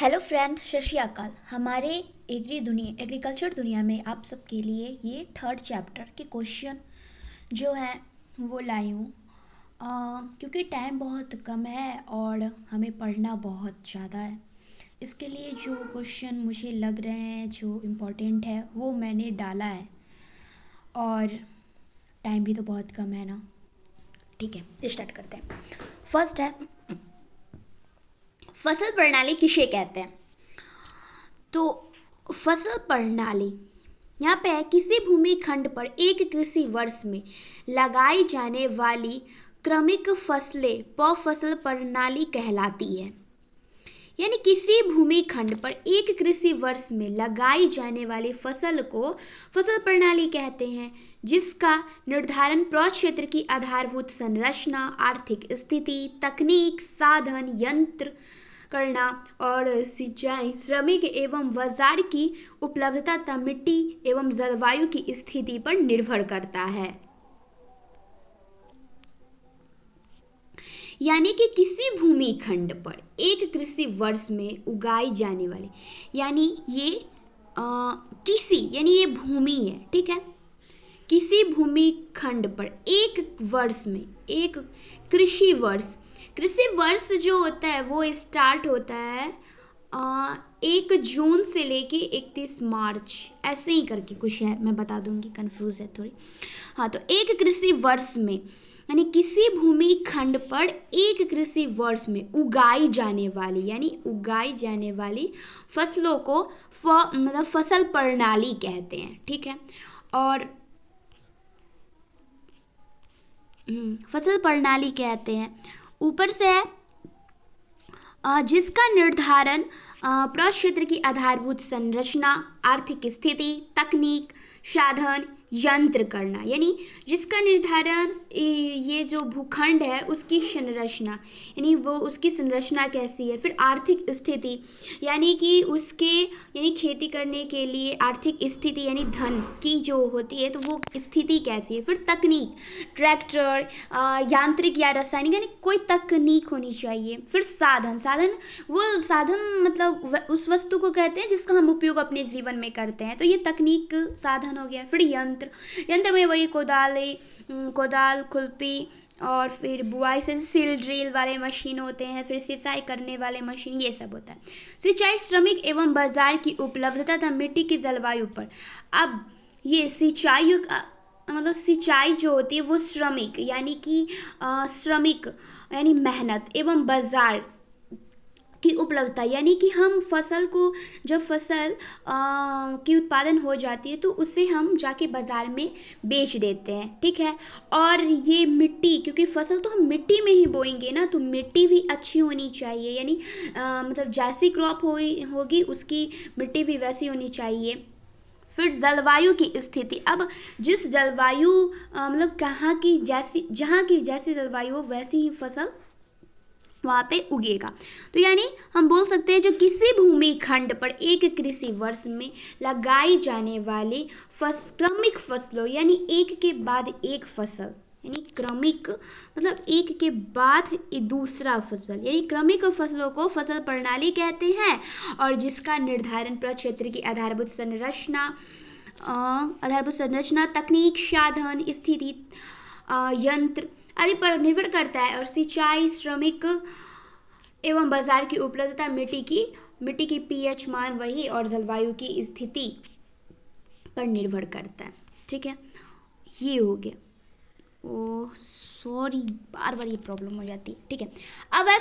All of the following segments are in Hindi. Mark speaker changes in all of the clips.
Speaker 1: हेलो फ्रेंड, सत श्री अकाल। हमारे एग्रीकल्चर दुनिया में आप सबके लिए ये थर्ड चैप्टर के क्वेश्चन जो है वो लाई हूँ। क्योंकि टाइम बहुत कम है और हमें पढ़ना बहुत ज़्यादा है, इसके लिए जो क्वेश्चन मुझे लग रहे हैं जो इम्पोर्टेंट है वो मैंने डाला है। और टाइम भी तो बहुत कम है ना। ठीक है, स्टार्ट करते हैं। फर्स्ट है, फसल प्रणाली किसे कहते हैं। तो फसल प्रणाली यहाँ पे है किसी भूमि खंड पर एक कृषि वर्ष में लगाई जाने वाली क्रमिक फसलें फसल प्रणाली कहलाती है। यानी किसी भूमि खंड पर एक कृषि वर्ष में लगाई जाने वाली फसल को फसल प्रणाली कहते हैं, जिसका निर्धारण प्रक्षेत्र की आधारभूत संरचना, आर्थिक स्थिति, तकनीक, साधन, यंत्र करना और सिंचाई, श्रमिक एवं बाजार की उपलब्धता तथा मिट्टी एवं जलवायु की स्थिति पर निर्भर करता है। यानी कि किसी भूमि खंड पर एक कृषि वर्ष में उगाई जाने वाली, यानी ये किसी यानी ये भूमि है, ठीक है। किसी भूमि खंड पर एक वर्ष में एक कृषि वर्ष जो होता है वो स्टार्ट होता है 1 जून से लेके 31 मार्च, ऐसे ही करके कुछ है, मैं बता दूंगी, कंफ्यूज है थोड़ी। हाँ, तो एक कृषि वर्ष में यानी किसी भूमि खंड पर एक कृषि वर्ष में उगाई जाने वाली फसलों को मतलब फसल प्रणाली कहते हैं, ठीक है। और फसल प्रणाली कहते हैं, ऊपर से है जिसका निर्धारण प्रक्षेत्र की आधारभूत संरचना, आर्थिक स्थिति, तकनीक, साधन, यंत्र करना। यानी जिसका निर्धारण ये जो भूखंड है उसकी संरचना, यानी वो उसकी संरचना कैसी है, फिर आर्थिक स्थिति यानी कि यानी खेती करने के लिए आर्थिक स्थिति यानी धन की जो होती है तो वो स्थिति कैसी है, फिर तकनीक, ट्रैक्टर, यांत्रिक या रासायनिक यानी कोई तकनीक होनी चाहिए, फिर साधन वो साधन मतलब उस वस्तु को कहते हैं जिसका हम उपयोग अपने जीवन में करते हैं, तो ये तकनीक साधन हो गया। फिर यंत्र में वही कोदाल, खुरपी और फिर बुआई से सील ड्रिल वाले मशीन होते हैं, फिर सिंचाई करने वाले मशीन, ये सब होता है। सिंचाई, श्रमिक एवं बाजार की उपलब्धता तथा मिट्टी की जलवायु पर। अब ये सिंचाई मतलब सिंचाई जो होती है वो श्रमिक यानी मेहनत एवं बाजार की उपलब्धता, यानी कि हम फसल को जब फसल की उत्पादन हो जाती है तो उसे हम जाके बाजार में बेच देते हैं, ठीक है। और ये मिट्टी, क्योंकि फसल तो हम मिट्टी में ही बोएंगे ना, तो मिट्टी भी अच्छी होनी चाहिए, यानी मतलब जैसी क्रॉप होगी उसकी मिट्टी भी वैसी होनी चाहिए। फिर जलवायु की स्थिति, अब जिस जलवायु मतलब जहाँ की जैसी जलवायु हो वैसी ही फसल वहाँ पे उगेगा। तो यानी हम बोल सकते हैं जो किसी भूमि खंड पर एक कृषि वर्ष में लगाई जाने वाली क्रमिक फसलों, यानी एक के बाद एक फसल, यानी क्रमिक मतलब एक के बाद दूसरा फसल, यानी क्रमिक फसलों को फसल प्रणाली कहते हैं। और जिसका निर्धारण प्रक्षेत्र की आधारभूत संरचना, तकनीक, साधन, स्थिति, यंत्र आदि पर निर्भर करता है। और सिंचाई, श्रमिक एवं बाजार की उपलब्धता, मिट्टी की पीएच मान वही और जलवायु की स्थिति पर निर्भर करता है, ठीक है। ये हो गया। ओह सॉरी, बार बार ये प्रॉब्लम हो जाती है, ठीक है। अब है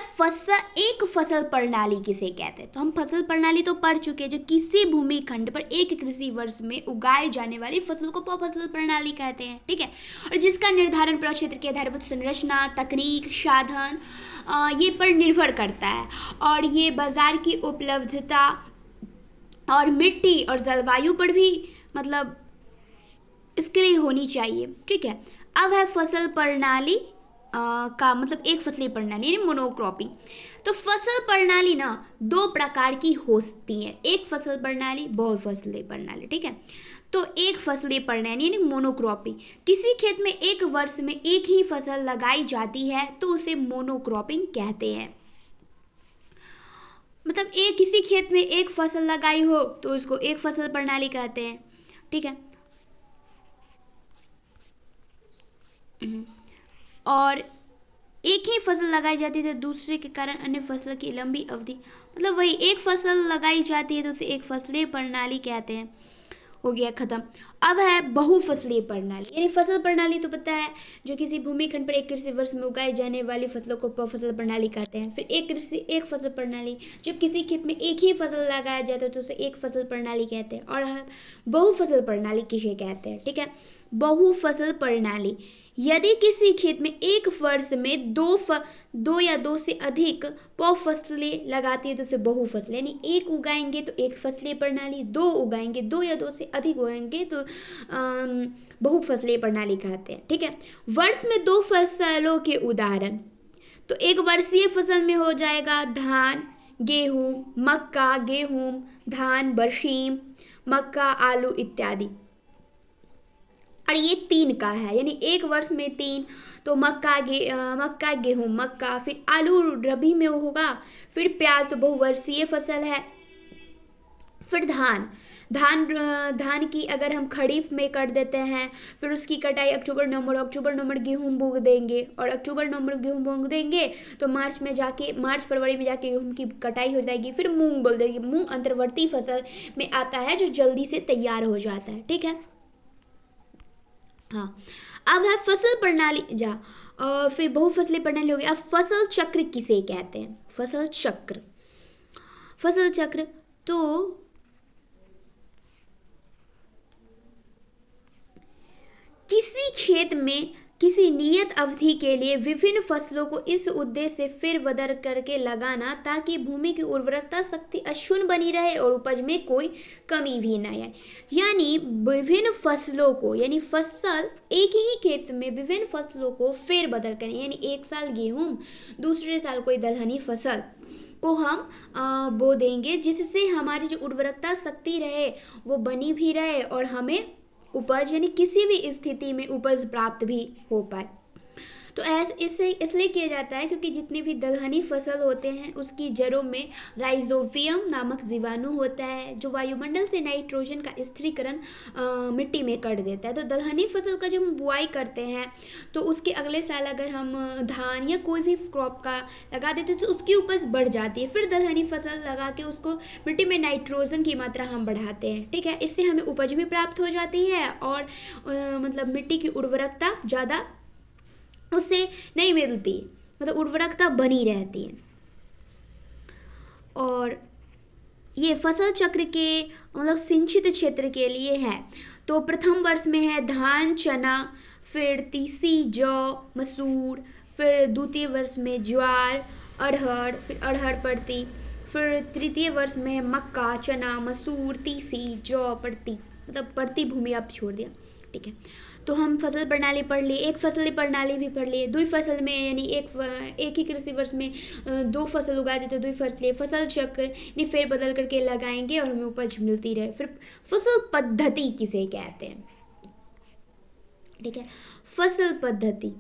Speaker 1: एक फसल प्रणाली किसे कहते हैं। तो हम फसल प्रणाली तो पढ़ चुके हैं, जो किसी भूमि खंड पर एक कृषि वर्ष में उगाए जाने वाली फसल को फसल प्रणाली कहते हैं, ठीक है। और जिसका निर्धारण प्रक्षेत्र की आधारभूत संरचना, तकनीक, साधन ये पर निर्भर करता है। और ये बाजार की उपलब्धता और मिट्टी और जलवायु पर भी मतलब इसके लिए होनी चाहिए, ठीक है। अब है फसल प्रणाली का मतलब एक फसली प्रणाली यानी मोनोक्रॉपिंग। तो फसल प्रणाली ना 2 प्रकार की होती है, एक फसल प्रणाली, बहुफसली प्रणाली, ठीक है। तो एक फसली प्रणाली यानी मोनोक्रॉपिंग, किसी खेत में एक वर्ष में एक ही फसल लगाई जाती है तो उसे मोनोक्रॉपिंग कहते हैं। मतलब मतलब एक किसी खेत में एक फसल लगाई हो तो उसको एक फसल प्रणाली कहते हैं। ठीक है। और एक ही फसल लगाई जाती है तो दूसरे के कारण अन्य फसल की लंबी अवधि, मतलब वही एक फसल लगाई जाती है तो उसे एक फसलीय प्रणाली कहते हैं। हो गया खत्म। अब है बहुफसलीय प्रणाली, यानी फसल प्रणाली तो पता है, जो किसी भूमिखंड पर एक कृषि वर्ष में उगाई जाने वाली फसलों को बहुफसल प्रणाली कहते हैं। फिर एक फसल प्रणाली, जब किसी खेत में एक ही फसल लगाया जाता है तो उसे एक फसल प्रणाली कहते हैं। और बहुफसल प्रणाली किसे कहते हैं? ठीक है, बहुफसल प्रणाली, यदि किसी खेत में एक वर्ष में दो या दो से अधिक बहुफसलें लगाती है तो उसे बहुफसल, यानी एक उगाएंगे तो एक फसलीय प्रणाली, दो उगाएंगे, दो या दो से अधिक उगाएंगे तो बहुफसलीय प्रणाली कहते हैं। ठीक है। वर्ष में दो फसलों के उदाहरण, तो एक वर्षीय फसल में हो जाएगा धान, गेहूं, मक्का, गेहूं, धान, बरसीम, मक्का, आलू इत्यादि। और ये 3 का है, यानी एक वर्ष में 3, तो मक्का, गेहूं, मक्का, फिर आलू रबी में होगा, फिर प्याज तो बहुवर्षीय फसल है, फिर धान की अगर हम खरीफ में कर देते हैं, फिर उसकी कटाई अक्टूबर नवंबर गेहूं बो देंगे, और अक्टूबर नवंबर गेहूं बो देंगे तो मार्च फरवरी में जाके गेहूं की कटाई हो जाएगी, फिर मूंग बोल देंगे। मूंग अंतर्वर्ती फसल में आता है जो जल्दी से तैयार हो जाता है। ठीक है। हाँ, अब है फसल प्रणाली और फिर बहुफसली प्रणाली हो गई। अब फसल चक्र किसे कहते हैं? फसल चक्र तो किसी खेत में किसी नियत अवधि के लिए विभिन्न फसलों को इस उद्देश्य से फिर बदल करके लगाना ताकि भूमि की उर्वरकता शक्ति अक्षुण्ण बनी रहे और उपज में कोई कमी भी न आए। यानी विभिन्न फसलों को, यानी फसल एक ही खेत में विभिन्न फसलों को फेर बदल करें, यानी एक साल गेहूं, दूसरे साल कोई दलहनी फसल को हम बो देंगे, जिससे हमारी जो उर्वरकता शक्ति रहे वो बनी भी रहे और हमें उपज, यानी किसी भी स्थिति में उपज प्राप्त भी हो पाए। तो ऐसे इसलिए किया जाता है क्योंकि जितनी भी दलहनी फसल होते हैं उसकी जड़ों में राइजोबियम नामक जीवाणु होता है जो वायुमंडल से नाइट्रोजन का स्थिरीकरण मिट्टी में कर देता है। तो दलहनी फसल का जब हम बुआई करते हैं तो उसके अगले साल अगर हम धान या कोई भी क्रॉप का लगा देते हैं तो उसकी उपज बढ़ जाती है। फिर दलहनी फसल लगा के उसको मिट्टी में नाइट्रोजन की मात्रा हम बढ़ाते हैं। ठीक है, इससे हमें उपज भी प्राप्त हो जाती है और मतलब मिट्टी की उर्वरकता ज़्यादा उससे नहीं मिलती, मतलब उर्वरकता बनी रहती है। और ये फसल चक्र के मतलब सिंचित क्षेत्र के लिए है। तो प्रथम वर्ष में है धान, चना, फिर तीसी, जौ, मसूर, फिर द्वितीय वर्ष में ज्वार, अरहर, फिर अरहर पड़ती, फिर तृतीय वर्ष में है मक्का, चना, मसूर, तीसी, जौ पड़ती, मतलब पड़ती भूमि आप छोड़ दिया। ठीक है, तो हम फसल प्रणाली पढ़ लिए, एक फसली प्रणाली भी पढ़ लिए। दुई फसल में यानी एक ही कृषि वर्ष में 2 फसल उगा देते, तो 2 फसलें, फसल चक्र यानी फेर बदल करके लगाएंगे और हमें उपज मिलती रहे। फिर फसल पद्धति किसे कहते हैं? ठीक है, फसल पद्धति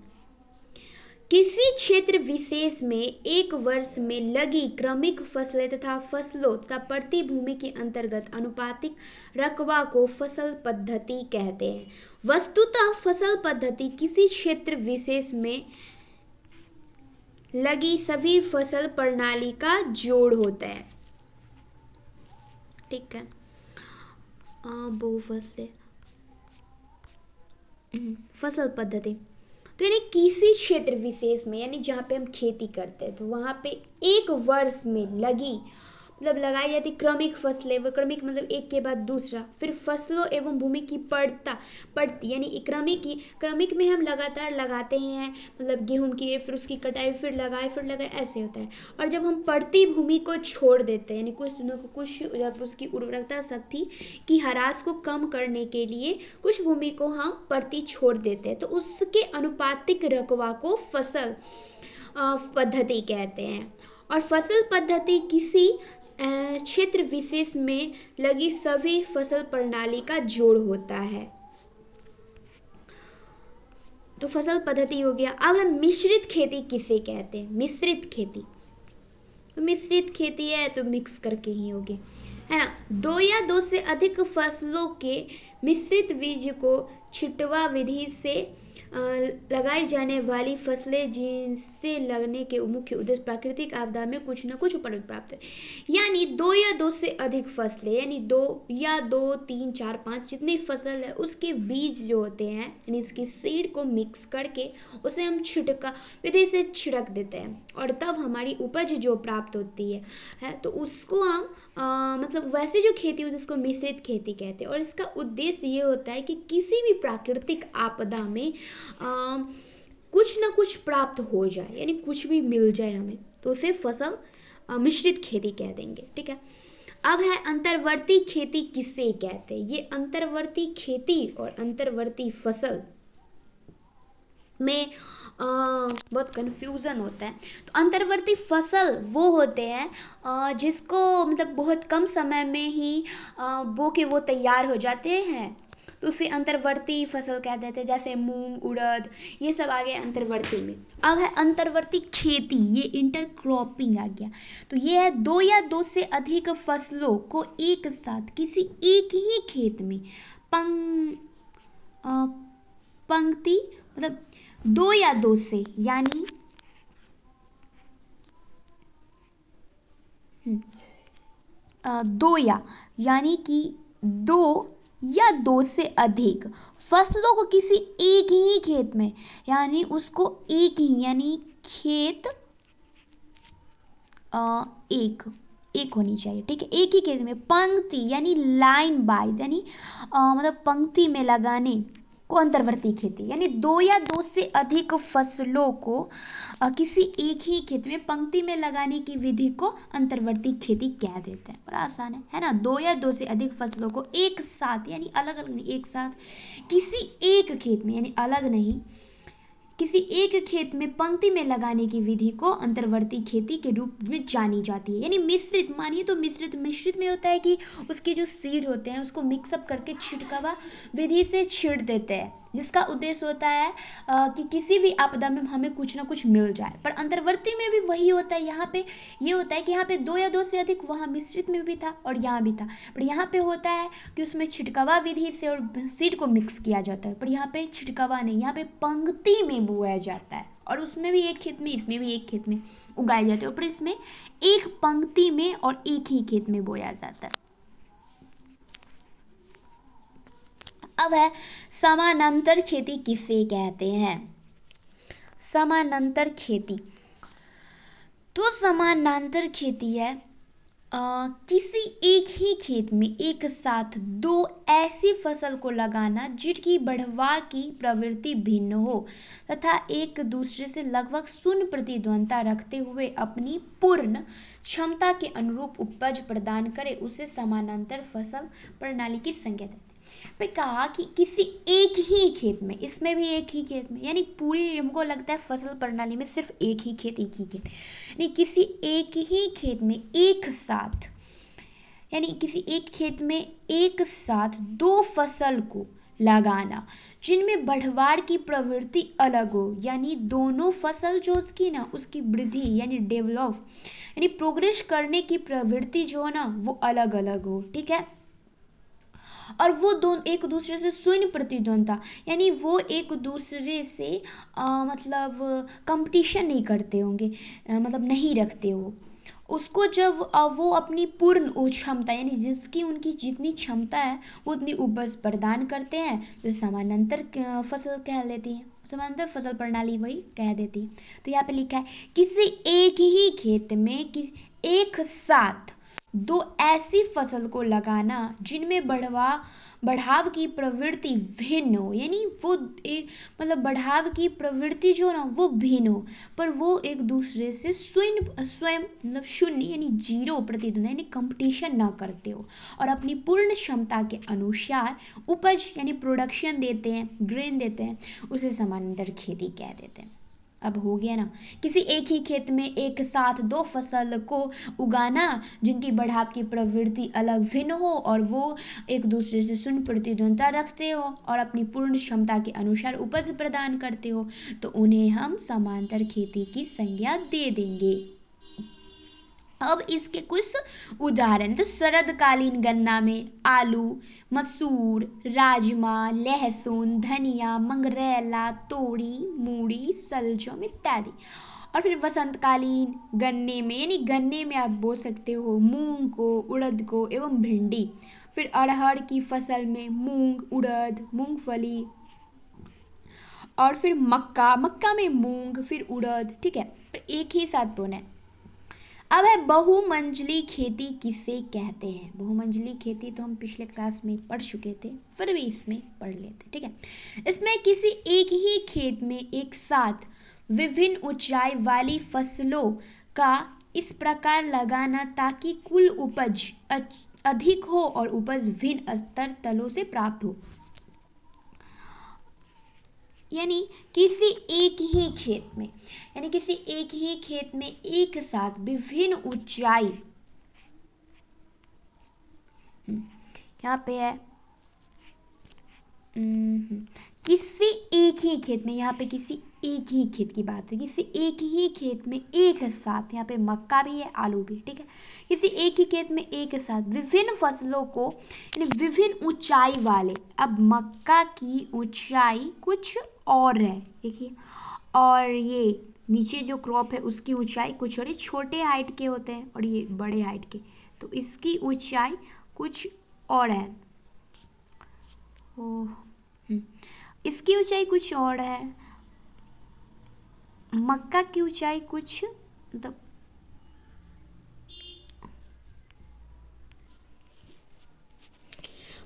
Speaker 1: किसी क्षेत्र विशेष में एक वर्ष में लगी क्रमिक फसलें तथा फसलों तथा प्रति भूमि के अंतर्गत अनुपातिक रकबा को फसल पद्धति कहते हैं। वस्तुतः फसल पद्धति किसी क्षेत्र विशेष में लगी सभी फसल प्रणाली का जोड़ होता है। ठीक है, बहुफसलें फसल पद्धति तो यानी किसी क्षेत्र विशेष में, यानी जहाँ पे हम खेती करते हैं तो वहाँ पे एक वर्ष में लगी मतलब लगाई जाती क्रमिक फसलें, वो क्रमिक मतलब एक के बाद दूसरा, फिर फसलों एवं भूमि की पड़ती यानी क्रमिक में हम लगातार लगाते हैं, मतलब गेहूं की, फिर उसकी कटाई, फिर लगाए ऐसे होता है। और जब हम पड़ती भूमि को छोड़ देते हैं, यानी कुछ दिनों को कुछ जब उसकी उर्वरकता शक्ति की ह्रास को कम करने के लिए कुछ भूमि को हम पड़ती छोड़ देते हैं, तो उसके अनुपातिक रकबा को फसल पद्धति कहते हैं। और फसल पद्धति किसी क्षेत्र विशेष में लगी सभी फसल प्रणाली का जोड़ होता है। तो फसल पद्धति हो गया। अब हम मिश्रित खेती किसे कहते हैं? मिश्रित खेती, तो मिश्रित खेती है तो मिक्स करके ही होगी, है ना। 2 या 2 से अधिक फसलों के मिश्रित बीज को छिटवा विधि से लगाई जाने वाली फसलें जिनसे लगने के मुख्य उद्देश्य प्राकृतिक आपदा में कुछ न कुछ उपज प्राप्त है। यानी 2 या 2 से अधिक फसलें, यानी 2 या 2 3 4 5 जितनी फसल है उसके बीज जो होते हैं, यानी उसकी सीड को मिक्स करके उसे हम छिड़का विधि से छिड़क देते हैं और तब हमारी उपज जो प्राप्त होती है तो उसको हम मतलब वैसे जो खेती होती है उसको मिश्रित खेती कहते हैं। और इसका उद्देश्य ये होता है कि किसी भी प्राकृतिक आपदा में कुछ ना कुछ प्राप्त हो जाए, यानी कुछ भी मिल जाए हमें, तो उसे फसल मिश्रित खेती कह देंगे, ठीक है। अब है अंतर्वर्ती खेती किसे कहते हैं। ये अंतर्वर्ती खेती और अंतर्वर्ती फसल में बहुत कंफ्यूजन होता है। तो अंतर्वर्ती फसल वो होते हैं जिसको मतलब बहुत कम समय में ही बो के वो तैयार हो जाते हैं, तो उसे अंतर्वर्ती फसल कह देते हैं। जैसे मूंग, उड़द, ये सब आ गए अंतर्वर्ती में। अब है अंतर्वर्ती खेती, ये इंटरक्रॉपिंग आ गया। तो ये है 2 या 2 से अधिक फसलों को एक साथ किसी एक ही खेत में पंक्ति मतलब 2 या 2 से यानी 2 यानी कि 2 या 2 से अधिक फसलों को किसी एक ही खेत में, यानी उसको एक ही, यानी खेत एक होनी चाहिए, ठीक है। एक ही खेत में पंक्ति यानी लाइन वाइज, यानी मतलब पंक्ति में लगाने को अंतर्वर्ती खेती, यानी 2 या 2 से अधिक फसलों को किसी एक ही खेत में पंक्ति में लगाने की विधि को अंतर्वर्ती खेती कह देते हैं। बड़ा आसान है ना। 2 या 2 से अधिक फसलों को एक साथ, यानी अलग अलग नहीं, एक साथ किसी एक खेत में, यानी अलग नहीं, किसी एक खेत में पंक्ति में लगाने की विधि को अंतर्वर्ती खेती के रूप में जानी जाती है। यानी मिश्रित, मानिए तो मिश्रित में होता है कि उसके जो सीड होते हैं उसको मिक्सअप करके छिड़कावा विधि से छिड़ देते हैं, जिसका उद्देश्य होता है कि किसी भी आपदा में हमें कुछ ना कुछ मिल जाए। पर अंतर्वर्ती में भी वही होता है। यहाँ पे ये होता है कि यहाँ पे 2 या 2 से अधिक, वहाँ मिश्रित में भी था और यहाँ भी था, पर यहाँ पे होता है कि उसमें छिड़कावा विधि से और सीड को मिक्स किया जाता है। पर यहाँ पे छिड़कावा नहीं, यहाँ पे पंक्ति में बोया जाता है, और उसमें भी एक खेत में, इसमें भी एक खेत में उगाए जाते हैं, पर इसमें एक पंक्ति में और एक ही खेत में बोया जाता है। अब है समानांतर खेती किसे कहते हैं। समानांतर खेती, तो समानांतर खेती है किसी एक ही खेत में एक साथ 2 ऐसी फसल को लगाना जिनकी बढ़वार की प्रवृत्ति भिन्न हो तथा एक दूसरे से लगभग शून्य प्रतिद्वंद्विता रखते हुए अपनी पूर्ण क्षमता के अनुरूप उपज प्रदान करे, उसे समानांतर फसल प्रणाली की संज्ञा देते हैं। पे कहा कि किसी एक ही खेत में, इसमें भी एक ही खेत में, यानी पूरी हमको लगता है फसल प्रणाली में सिर्फ एक ही खेत, यानी किसी एक ही खेत में एक साथ, यानी किसी एक खेत में एक साथ 2 फसल को लगाना जिनमें बढ़वार की प्रवृत्ति अलग हो, यानी दोनों फसल जो उसकी ना उसकी वृद्धि यानी डेवलप यानी प्रोग्रेस करने की प्रवृत्ति जो है ना वो अलग अलग हो, ठीक है। और वो दोनों एक दूसरे से शून्य प्रतिद्वंद्विता, यानी वो एक दूसरे से मतलब कंपटीशन नहीं करते होंगे, मतलब नहीं रखते हो उसको। जब वो अपनी पूर्ण क्षमता, यानी जिसकी उनकी जितनी क्षमता है वो उतनी उपज प्रदान करते हैं, तो समानांतर फसल कह देती है, समानांतर फसल प्रणाली वही कह देती है। तो यहाँ पे लिखा है किसी एक ही खेत में एक साथ 2 ऐसी फसल को लगाना जिनमें बढ़ाव की प्रवृत्ति भिन्न हो, यानी वो एक मतलब बढ़ाव की प्रवृत्ति जो ना वो भिन्न हो, पर वो एक दूसरे से स्वयं मतलब शून्य यानी 0 प्रतिद्वंद्विता यानी कंपटीशन ना करते हो, और अपनी पूर्ण क्षमता के अनुसार उपज यानी प्रोडक्शन देते हैं, ग्रेन देते हैं, उसे समानांतर खेती कह देते हैं। अब हो गया ना, किसी एक ही खेत में एक साथ 2 फसल को उगाना जिनकी बढ़ाव की प्रवृत्ति अलग भिन्न हो और वो एक दूसरे से शून्य प्रतिद्वंद्विता रखते हो और अपनी पूर्ण क्षमता के अनुसार उपज प्रदान करते हो, तो उन्हें हम समांतर खेती की संज्ञा दे देंगे। अब इसके कुछ उदाहरण, तो शरदकालीन गन्ना में आलू, मसूर, राजमा, लहसुन, धनिया, मंगरेला, तोरी, मूली, सलजम इत्यादि। और फिर वसंतकालीन गन्ने में, यानी गन्ने में आप बो सकते हो मूंग को, उड़द को एवं भिंडी। फिर अरहर की फसल में मूंग, उड़द, मूंगफली। और फिर मक्का, मक्का में मूंग, फिर उड़द, ठीक है, एक ही साथ बोना है। अब है बहुमंजिली खेती किसे कहते हैं। बहुमंजिली खेती तो हम पिछले क्लास में पढ़ चुके थे, फिर भी इसमें पढ़ लेते, ठीक है। इसमें किसी एक ही खेत में एक साथ विभिन्न ऊंचाई वाली फसलों का इस प्रकार लगाना ताकि कुल उपज अधिक हो और उपज भिन्न स्तर तलों से प्राप्त हो। यानी किसी एक ही खेत में, यानी किसी एक ही खेत में एक साथ विभिन्न ऊंचाई, यहाँ पे है किसी एक ही खेत में, यहाँ पे किसी एक ही खेत की बात है, किसी एक ही खेत में एक साथ, यहाँ पे मक्का भी है, आलू भी, ठीक है। किसी एक ही खेत में एक साथ विभिन्न फसलों को, यानी विभिन्न ऊंचाई वाले। अब मक्का की ऊंचाई कुछ और है, देखिए, और ये नीचे जो क्रॉप है उसकी ऊंचाई कुछ और, ये छोटे हाइट के होते हैं और ये बड़े हाइट के, तो इसकी ऊंचाई कुछ और है। इसकी ऊंचाई कुछ और है, मक्का की ऊंचाई कुछ, मतलब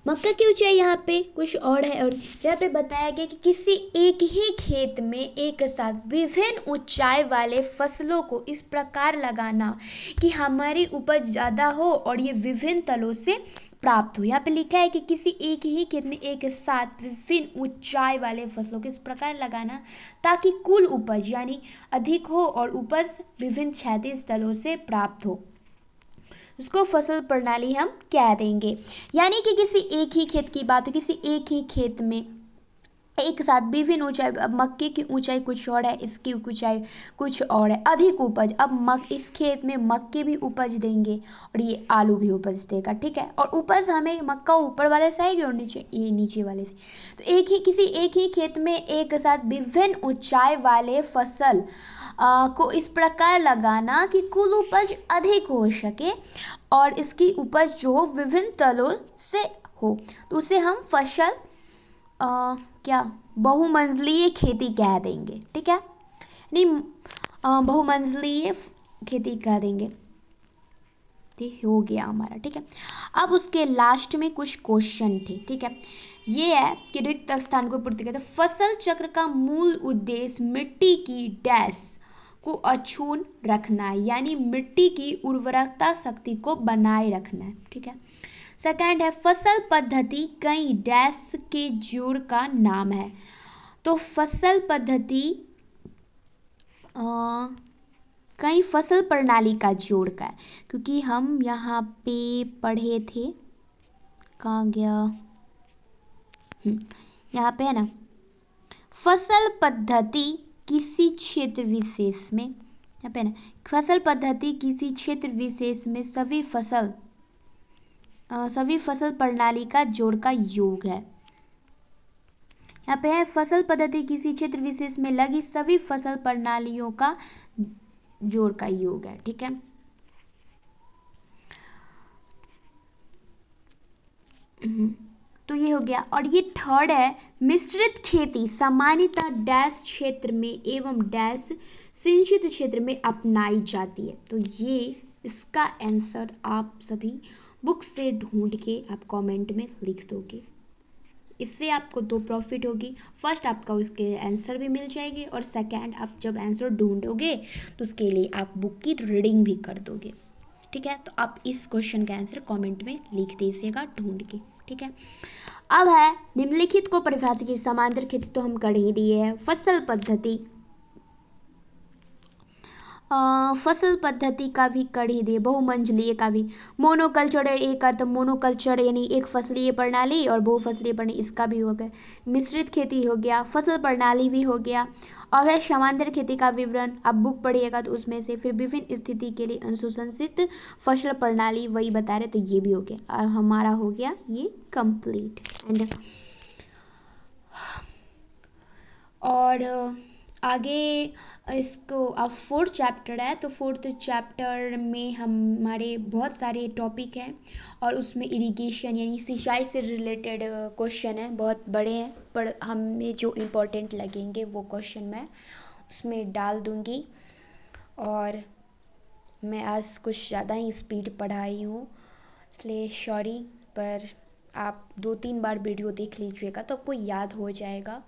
Speaker 1: मक्का की ऊंचाई यहाँ पे कुछ और है। और यहाँ पे बताया गया कि किसी एक ही खेत में एक साथ विभिन्न ऊंचाई वाले फसलों को इस प्रकार लगाना कि हमारी उपज ज्यादा हो और ये विभिन्न तलों से प्राप्त हो। यहाँ पे लिखा है कि किसी एक ही खेत में एक साथ विभिन्न ऊंचाई वाले फसलों को इस प्रकार लगाना ताकि कुल उपज यानी अधिक हो और उपज विभिन्न क्षैतिज तलों से प्राप्त हो। उसको फसल प्रणाली हम कह देंगे। यानी कि किसी एक ही खेत की बात हो, किसी एक ही खेत में एक साथ विभिन्न ऊंचाई, अब मक्के की ऊंचाई कुछ और है, इसकी ऊंचाई कुछ और है, अधिक उपज। अब इस खेत में मक्के भी उपज देंगे और ये आलू भी उपज देगा, ठीक है। और उपज हमें मक्का ऊपर वाले से आएगी और नीचे ये नीचे वाले से। तो किसी एक ही खेत में एक साथ विभिन्न ऊंचाई वाले फसल को इस प्रकार लगाना कि कुल उपज अधिक हो सके और इसकी उपज जो विभिन्न तलों से हो, तो उसे हम फसल क्या बहुमंजिलीय खेती कह देंगे, ठीक है। नहीं, बहुमंजिलीय खेती कह देंगे, ठीक हो गया हमारा, ठीक है। अब उसके लास्ट में कुछ क्वेश्चन थे, ठीक है। ये है कि रिक्त स्थान को पूर्ति करते, फसल चक्र का मूल उद्देश्य मिट्टी की डैश को अक्षुण्ण रखना है, यानी मिट्टी की उर्वरकता शक्ति को बनाए रखना है, ठीक है। सेकंड है फसल पद्धति कई डैश के जोड़ का नाम है। तो फसल पद्धति कई फसल प्रणाली का जोड़ का है, क्योंकि हम यहाँ पे पढ़े थे, कहाँ गया, यहाँ पे है ना, फसल पद्धति किसी क्षेत्र विशेष में, यहाँ पे ना, फसल पद्धति किसी क्षेत्र विशेष में सभी फसल प्रणाली का जोड़ का योग है। यहाँ पे है फसल पद्धति किसी क्षेत्र विशेष में लगी सभी फसल प्रणालियों का जोड़ का योग है, ठीक है। तो ये हो गया। और ये थर्ड है, मिश्रित खेती सामान्यतः डैश क्षेत्र में एवं डैश सिंचित क्षेत्र में अपनाई जाती है। तो ये इसका आंसर आप सभी बुक से ढूंढ के आप कमेंट में लिख दोगे। इससे आपको दो प्रॉफिट होगी, फर्स्ट आपका उसके आंसर भी मिल जाएगी और सेकंड आप जब आंसर ढूंढोगे तो उसके लिए आप बुक की रीडिंग भी कर दोगे, ठीक है। तो आप इस क्वेश्चन का आंसर कमेंट में लिख दीजिएगा ढूंढ के, ठीक है। अब है निम्नलिखित को परिभाषित की समांतर खेती तो हम कर ही दिए है। फसल पद्धति का भी कर ही दिए, बहुमंजिलीय का भी, मोनोकल्चर एक अर्थ मोनोकल्चर यानी एक फसलीय प्रणाली और बहुफसलीय प्रणाली, इसका भी हो गया। मिश्रित खेती हो गया, फसल प्रणाली भी हो गया, और वह समांतर खेती का विवरण आप बुक पढ़िएगा तो उसमें से फिर विभिन्न स्थिति के लिए अनुशंसित फसल प्रणाली वही बता रहे, तो ये भी हो गया और हमारा हो गया ये कंप्लीट। एंड और आगे इसको अब फोर्थ चैप्टर है, तो फोर्थ चैप्टर में हमारे बहुत सारे टॉपिक हैं और उसमें इरिगेशन यानी सिंचाई से रिलेटेड क्वेश्चन है, बहुत बड़े हैं, पर हमें जो इम्पोर्टेंट लगेंगे वो क्वेश्चन मैं उसमें डाल दूंगी। और मैं आज कुछ ज़्यादा ही स्पीड पढ़ाई हूँ इसलिए सॉरी, पर आप 2-3 बार वीडियो देख लीजिएगा तो आपको याद हो जाएगा।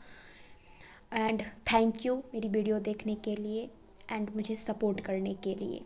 Speaker 1: एंड थैंक यू मेरी वीडियो देखने के लिए एंड मुझे सपोर्ट करने के लिए।